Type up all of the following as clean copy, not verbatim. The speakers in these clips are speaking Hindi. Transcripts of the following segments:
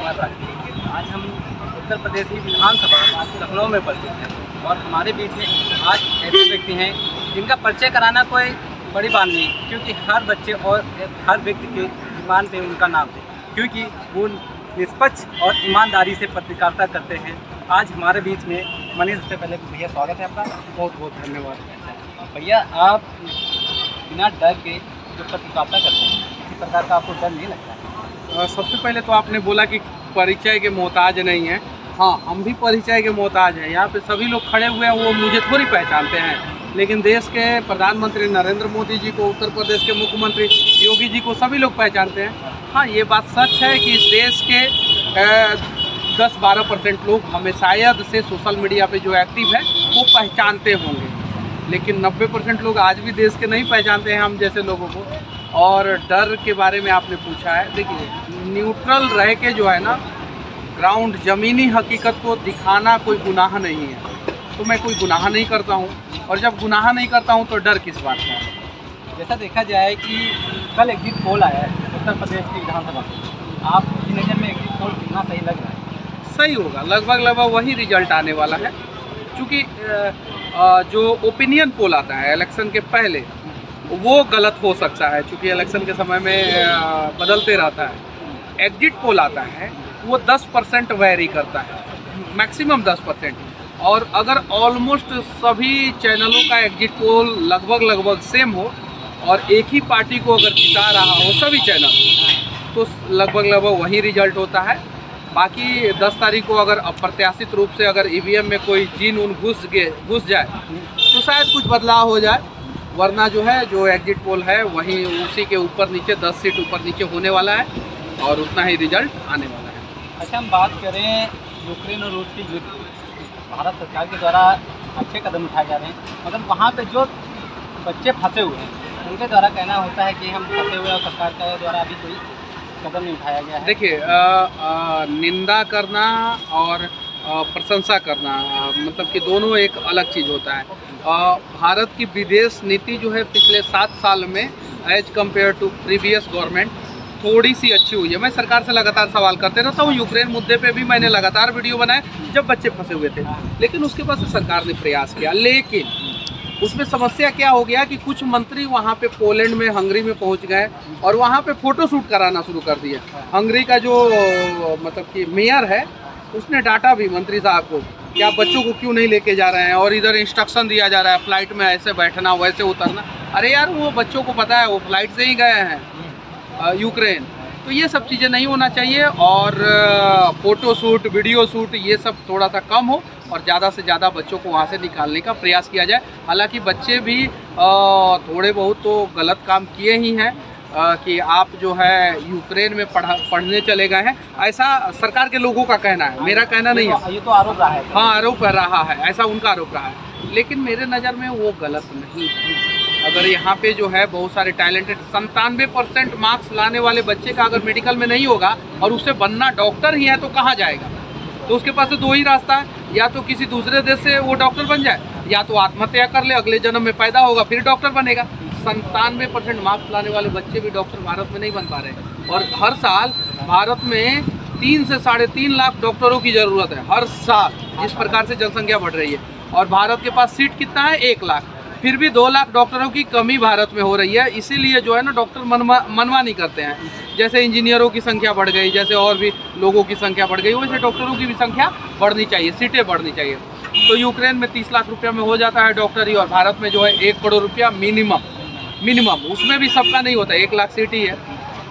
कुमार राजपूत। आज हम उत्तर प्रदेश की विधानसभा लखनऊ में उपस्थित हैं और हमारे बीच में आज ऐसे व्यक्ति हैं जिनका परिचय कराना कोई बड़ी बात नहीं, क्योंकि हर बच्चे और हर व्यक्ति के ईमान पे उनका नाम है, क्योंकि वो निष्पक्ष और ईमानदारी से पत्रकारिता करते हैं। आज हमारे बीच में मनीष, सबसे पहले भैया स्वागत है आपका, बहुत बहुत धन्यवाद। भैया, आप बिना डर के जो पत्रकारिता करते हैं, किसी प्रकार का आपको डर नहीं लगता है? सबसे पहले तो आपने बोला कि परिचय के मोहताज नहीं है। हाँ, हम भी परिचय के मोहताज हैं। यहाँ पे सभी लोग खड़े हुए हैं, वो मुझे थोड़ी पहचानते हैं, लेकिन देश के प्रधानमंत्री नरेंद्र मोदी जी को, उत्तर प्रदेश के मुख्यमंत्री योगी जी को सभी लोग पहचानते हैं। हाँ, ये बात सच है कि इस देश के 10-12% लोग हमें शायद से सोशल मीडिया पे जो एक्टिव है वो पहचानते होंगे, लेकिन 90% लोग आज भी देश के नहीं पहचानते हैं हम जैसे लोगों को। और डर के बारे में आपने पूछा है, देखिए, न्यूट्रल रह के जो है ना, ग्राउंड ज़मीनी हकीकत को दिखाना कोई गुनाह नहीं है। तो मैं कोई गुनाह नहीं करता हूँ, और जब गुनाह नहीं करता हूँ तो डर किस बात का है? जैसा देखा जाए कि कल एग्जिट पोल आया है उत्तर प्रदेश की विधानसभा में, आपकी नज़र में एग्जिट पोल कितना सही लग रहा है? सही होगा, लगभग वही रिजल्ट आने वाला है, क्योंकि जो ओपिनियन पोल आता है इलेक्शन के पहले वो गलत हो सकता है, क्योंकि इलेक्शन के समय में बदलते रहता है। एग्जिट पोल आता है वो 10% वेरी करता है, मैक्सिमम 10%। और अगर ऑलमोस्ट सभी चैनलों का एग्जिट पोल लगभग सेम हो और एक ही पार्टी को अगर जिता रहा हो सभी चैनल, तो लगभग वही रिजल्ट होता है। बाकी 10 तारीख को अगर अप्रत्याशित रूप से अगर ईवीएम में कोई जीन उन घुस जाए तो शायद कुछ बदलाव हो जाए, वरना जो है जो एग्जिट पोल है वही उसी के ऊपर नीचे 10 सीट ऊपर नीचे होने वाला है और उतना ही रिजल्ट आने वाला है। अच्छा, हम बात करें यूक्रेन और रूस की युद्ध, भारत सरकार के द्वारा अच्छे कदम उठाए जा रहे हैं, मगर वहाँ पे जो बच्चे फंसे हुए हैं उनके द्वारा कहना होता है कि हम फंसे हुए और सरकार के द्वारा अभी कोई कदम नहीं उठाया गया है। देखिए, निंदा करना और प्रशंसा करना, मतलब कि दोनों एक अलग चीज़ होता है। भारत की विदेश नीति जो है पिछले 7 साल में as compare to previous government थोड़ी सी अच्छी हुई है। मैं सरकार से लगातार सवाल करते रहता हूँ। यूक्रेन मुद्दे पे भी मैंने लगातार वीडियो बनाए जब बच्चे फंसे हुए थे, लेकिन उसके बाद से सरकार ने प्रयास किया, लेकिन उसमें समस्या क्या हो गया कि कुछ मंत्री वहाँ पे पोलैंड में, हंगरी में पहुँच गए और वहाँ पे फ़ोटो शूट कराना शुरू कर दिया। हंगरी का जो मतलब कि मेयर है उसने डांटा भी मंत्री साहब को कि आप बच्चों को क्यों नहीं लेके जा रहे हैं, और इधर इंस्ट्रक्शन दिया जा रहा है फ्लाइट में ऐसे बैठना वैसे उतरना। अरे यार, वो बच्चों को पता है, वो फ्लाइट से ही गए हैं यूक्रेन। तो ये सब चीज़ें नहीं होना चाहिए, और फ़ोटो शूट, वीडियो शूट, ये सब थोड़ा सा कम हो और ज़्यादा से ज़्यादा बच्चों को वहाँ से निकालने का प्रयास किया जाए। हालांकि बच्चे भी थोड़े बहुत तो गलत काम किए ही हैं कि आप जो है यूक्रेन में पढ़ने चले गए हैं, ऐसा सरकार के लोगों का कहना है, मेरा कहना नहीं है। ये तो आरोप रहा है। हाँ, आरोप रहा है, ऐसा उनका आरोप रहा है, लेकिन मेरे नज़र में वो गलत नहीं है। अगर यहाँ पे जो है बहुत सारे टैलेंटेड 97% मार्क्स लाने वाले बच्चे का अगर मेडिकल में नहीं होगा और उसे बनना डॉक्टर ही है तो कहाँ जाएगा? तो उसके पास 2 ही रास्ता है, या तो किसी दूसरे देश से वो डॉक्टर बन जाए, या तो आत्महत्या कर ले, अगले जन्म में पैदा होगा फिर डॉक्टर बनेगा। 97% मार्क्स लाने वाले बच्चे भी डॉक्टर भारत में नहीं बन पा रहे, और हर साल भारत में 3 से 3.5 लाख डॉक्टरों की ज़रूरत है हर साल, जिस प्रकार से जनसंख्या बढ़ रही है। और भारत के पास सीट कितना है? 1 लाख, फिर भी 2 लाख डॉक्टरों की कमी भारत में हो रही है। इसीलिए जो है ना, डॉक्टर मनमानी करते हैं। जैसे इंजीनियरों की संख्या बढ़ गई, जैसे और भी लोगों की संख्या बढ़ गई, वैसे डॉक्टरों की भी संख्या बढ़नी चाहिए, सीटें बढ़नी चाहिए। तो यूक्रेन में 30 लाख रुपया में हो जाता है डॉक्टरी, और भारत में जो है 1 करोड़ रुपया मिनिमम, उसमें भी सबका नहीं होता, 1 लाख सीट ही है।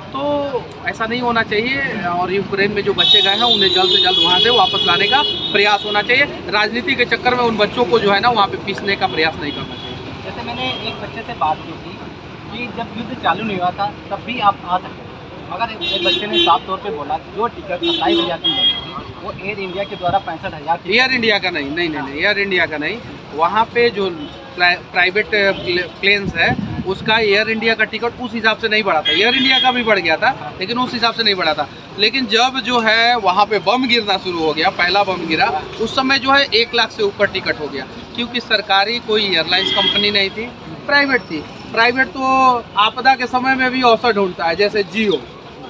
तो ऐसा नहीं होना चाहिए, और यूक्रेन में जो बच्चे गए हैं उन्हें जल्द से जल्द वहाँ से वापस लाने का प्रयास होना चाहिए। राजनीति के चक्कर में उन बच्चों को जो है ना वहाँ पे पीसने का प्रयास नहीं करना चाहिए। जैसे मैंने एक बच्चे से बात की थी कि जब युद्ध चालू नहीं हुआ था तब भी आप आ सकते थे, मगर एक बच्चे ने साफ तौर पे बोला कि जो टिकट 27,000 की मिली थी वो एयर इंडिया के द्वारा 65,000 की। एयर इंडिया का नहीं, एयर इंडिया का नहीं। वहाँ पे जो प्राइवेट प्लेन्स है उसका एयर इंडिया का टिकट उस हिसाब से नहीं बढ़ा था। एयर इंडिया का भी बढ़ गया था, लेकिन उस हिसाब से नहीं बढ़ा था। लेकिन जब जो है वहाँ पे बम गिरना शुरू हो गया, पहला बम गिरा, उस समय जो है 1 लाख से ऊपर टिकट हो गया, क्योंकि सरकारी कोई एयरलाइंस कंपनी नहीं थी, प्राइवेट थी। प्राइवेट तो आपदा के समय में भी अवसर ढूंढता है, जैसे जियो।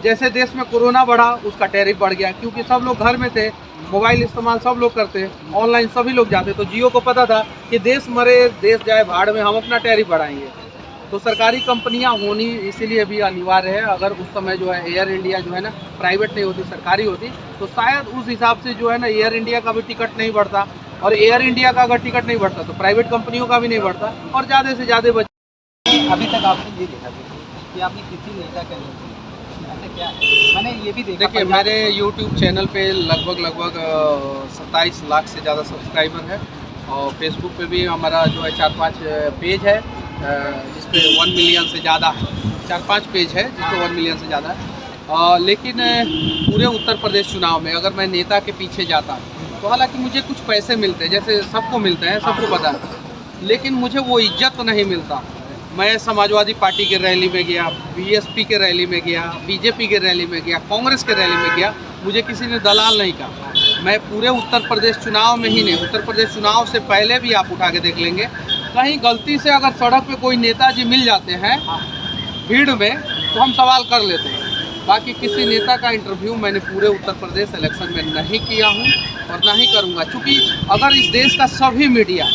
जैसे देश में कोरोना बढ़ा उसका टैरिफ बढ़ गया, क्योंकि सब लोग घर में थे, मोबाइल इस्तेमाल सब लोग करते हैं, ऑनलाइन सभी लोग जाते, तो जियो को पता था कि देश मरे देश जाए भाड़ में, हम अपना टैरिफ बढ़ाएंगे। तो सरकारी कंपनियां होनी इसीलिए भी अनिवार्य है। अगर उस समय जो है एयर इंडिया जो है ना प्राइवेट नहीं होती, सरकारी होती, तो शायद उस हिसाब से जो है ना एयर इंडिया का भी टिकट नहीं बढ़ता, और एयर इंडिया का अगर टिकट नहीं बढ़ता तो प्राइवेट कंपनियों का भी नहीं बढ़ता, और ज़्यादा से ज़्यादा अभी तक आपने ये देखा कि आपने किसी नेता का ऐसा क्या है? मैंने ये भी देखा, देखिए मेरे YouTube चैनल पे लगभग 27 लाख से ज़्यादा सब्सक्राइबर है, और फेसबुक पे भी हमारा जो है 4-5 पेज है जिस पे 1 मिलियन से ज़्यादा है, 4-5 पेज है जिस पे 1 मिलियन से ज़्यादा है। लेकिन पूरे उत्तर प्रदेश चुनाव में अगर मैं नेता के पीछे जाता तो हालांकि मुझे कुछ पैसे मिलते हैं, जैसे सबको मिलते हैं, सबको पता है, लेकिन मुझे वो इज्जत नहीं मिलता। मैं समाजवादी पार्टी के रैली में गया, बीएसपी के रैली में गया, बीजेपी के रैली में गया, कांग्रेस के रैली में गया, मुझे किसी ने दलाल नहीं कहा। मैं पूरे उत्तर प्रदेश चुनाव में ही नहीं, उत्तर प्रदेश चुनाव से पहले भी आप उठा के देख लेंगे, कहीं गलती से अगर सड़क पे कोई नेताजी मिल जाते हैं भीड़ में तो हम सवाल कर लेते हैं। बाकी किसी नेता का इंटरव्यू मैंने पूरे उत्तर प्रदेश इलेक्शन में नहीं किया हूँ और ना ही करूँगा, क्योंकि अगर इस देश का सभी मीडिया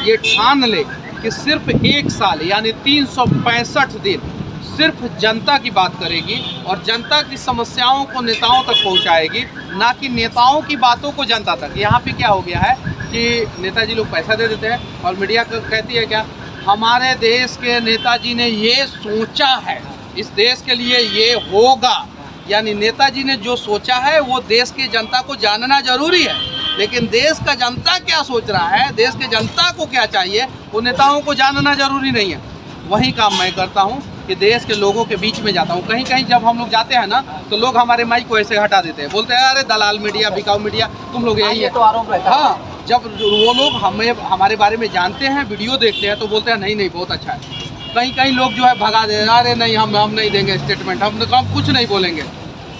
ये ठान ले कि सिर्फ 1 साल यानी 365 दिन सिर्फ जनता की बात करेगी और जनता की समस्याओं को नेताओं तक पहुंचाएगी, ना कि नेताओं की बातों को जनता तक। यहाँ पे क्या हो गया है कि नेताजी लोग पैसा दे देते हैं और मीडिया कहती है क्या, हमारे देश के नेताजी ने ये सोचा है, इस देश के लिए ये होगा, यानी नेताजी ने जो सोचा है वो देश की जनता को जानना जरूरी है, लेकिन देश का जनता क्या सोच रहा है, देश के जनता को क्या चाहिए, वो नेताओं को जानना जरूरी नहीं है। वही काम मैं करता हूँ कि देश के लोगों के बीच में जाता हूँ। कहीं कहीं जब हम लोग जाते हैं ना तो लोग हमारे माइक को ऐसे हटा देते हैं, बोलते हैं अरे दलाल मीडिया, बिकाऊ मीडिया, तुम लोग यही है। तो आरोप रहता है। हाँ, जब वो लोग हमारे बारे में जानते हैं, वीडियो देखते हैं, तो बोलते हैं नहीं बहुत अच्छा है। कहीं कहीं लोग जो है भगा दे, अरे नहीं हम नहीं देंगे स्टेटमेंट, हम कुछ नहीं बोलेंगे,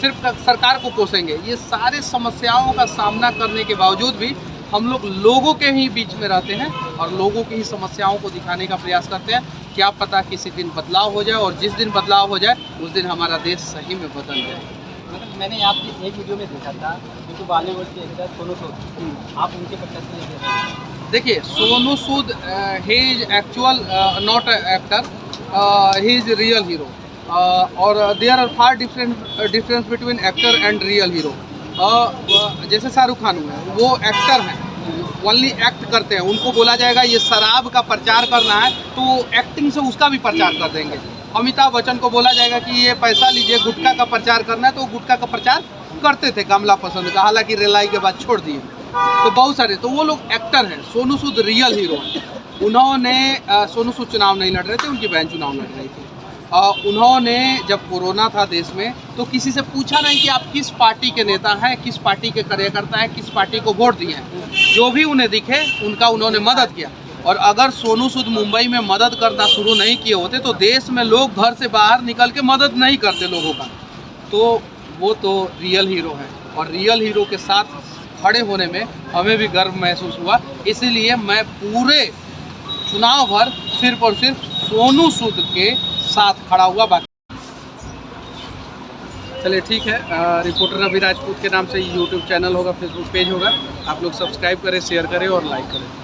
सिर्फ सरकार को कोसेंगे। ये सारे समस्याओं का सामना करने के बावजूद भी हम लोग लोगों के ही बीच में रहते हैं और लोगों की ही समस्याओं को दिखाने का प्रयास करते हैं। क्या पता किसी दिन बदलाव हो जाए, और जिस दिन बदलाव हो जाए उस दिन हमारा देश सही में बदल जाए। मतलब मैंने आपकी एक वीडियो में देखा था क्योंकि बॉलीवुड के एक्टर सोनू सूद, आप उनके प्रत्यक्ष देखिए Sonu Sood he is actual not actor, he is real hero, और there are far difference between actor and real hero. जैसे शाहरुख खान हुए, वो एक्टर हैं, ओनली एक्ट करते हैं, उनको बोला जाएगा ये शराब का प्रचार करना है तो एक्टिंग से उसका भी प्रचार कर देंगे। अमिताभ बच्चन को बोला जाएगा कि ये पैसा लीजिए गुटखा का प्रचार करना है तो गुटखा का प्रचार करते थे कमला पसंद का, हालांकि रेलाई के बाद छोड़ दिए। तो बहुत सारे, तो वो लोग एक्टर हैं। सोनू सूद रियल हीरो हैं। उन्होंने सोनू सूद चुनाव नहीं लड़ रहे थे, उनकी बहन चुनाव लड़ रही थी। उन्होंने जब कोरोना था देश में तो किसी से पूछा नहीं कि आप किस पार्टी के नेता हैं, किस पार्टी के कार्यकर्ता हैं, किस पार्टी को वोट दिए हैं। जो भी उन्हें दिखे उनका उन्होंने मदद किया। और अगर सोनू सूद मुंबई में मदद करना शुरू नहीं किए होते तो देश में लोग घर से बाहर निकल के मदद नहीं करते लोगों का। तो वो तो रियल हीरो है, और रियल हीरो के साथ खड़े होने में हमें भी गर्व महसूस हुआ। इसीलिए मैं पूरे चुनाव भर सिर्फ और सिर्फ सोनू सूद के साथ खड़ा हुआ। बाकी चलिए ठीक है, रिपोर्टर रवि राजपूत के नाम से यूट्यूब चैनल होगा, फेसबुक पेज होगा, आप लोग सब्सक्राइब करें, शेयर करें और लाइक करें।